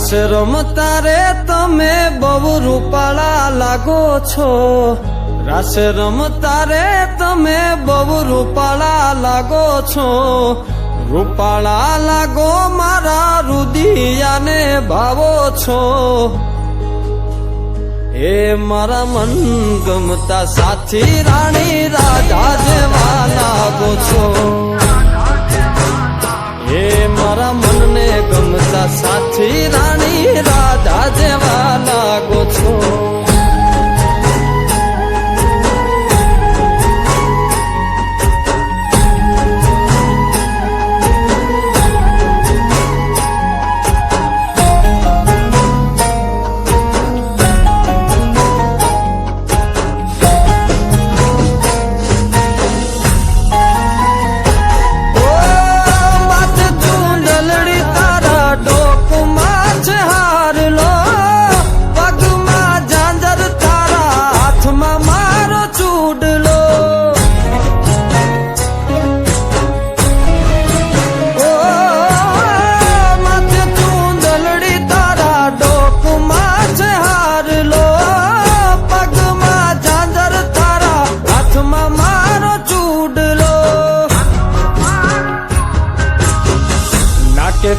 રાસ રમતા રે તમે બહુ રૂપાળા લાગો છો, રાસ રમતા રે તમે બહુ રૂપાળા લાગો છો, રૂપાળા લાગો મારા રુદિયાને ભાવો છો, એ મારા મન ગમતા સાથી રાણી રાધા જેવા લાગો છો, એ મારા મનને ગમતા સાથી રાણી રાધા જેવા લાગો છો.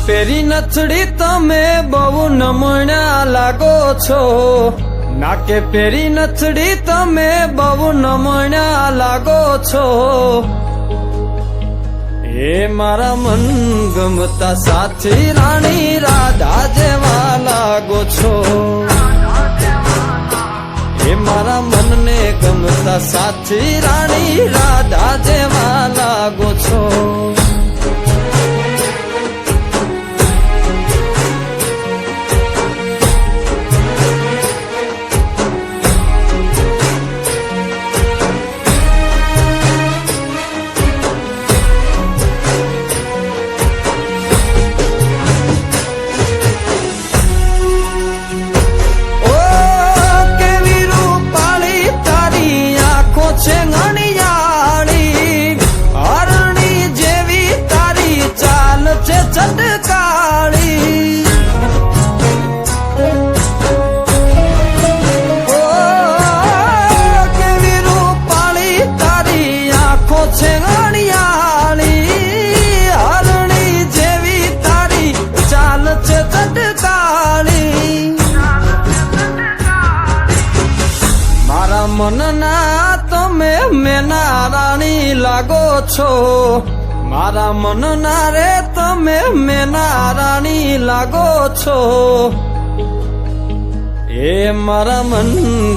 પેરી નથડી તમે બહુ નમણ્યા લાગો છો, નાકે પેરી નથડી તમે બહુ નમણ્યા લાગો છો, એ મારા મન ગમતા સાથી રાણી રાધા જેવા લાગો છો, એ મારા મનને ગમતા સાથી રાણી રાધા જેવા લાગો છો. મનના તમે મેના રાણી લાગો છો, મારા મનના રે તમે મેના રાણી લાગો છો, એ મારા મન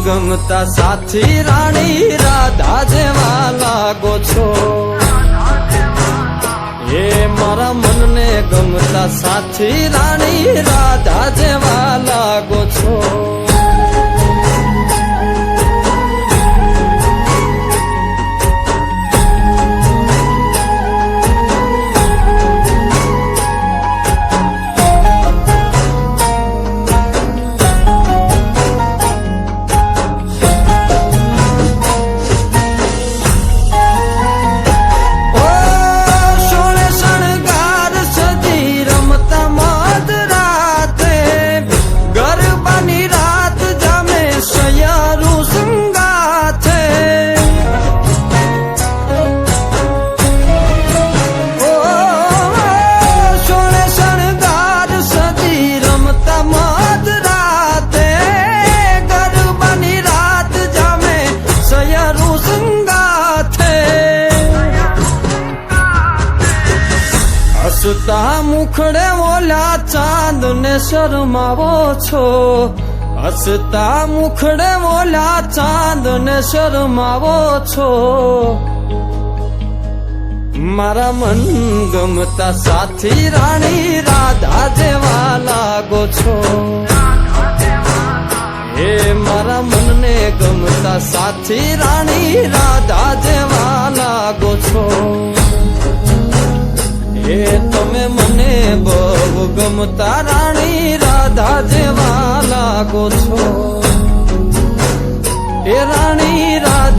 ગમતા સાથી રાણી રાધા જેવા લાગો છો, એ મારા મનને ગમતા સાથી રાણી રાધા જેવા લાગો છો. હસતા મુખડે ઓલા ચાંદ ને શરમાવો છો, હસતા મુખડે ઓલા ચાંદ ને શરમાવો છો, મારા મન ગમતા સાથી રાણી રાધા જેવા લાગો છો, એ મારા મનને ગમતા સાથી રાણી રાધા જેવા લાગો છો, એ તમે મને બહુ ગમતા રાણી રાધા જેવા લાગો છો, એ રાણી રાધા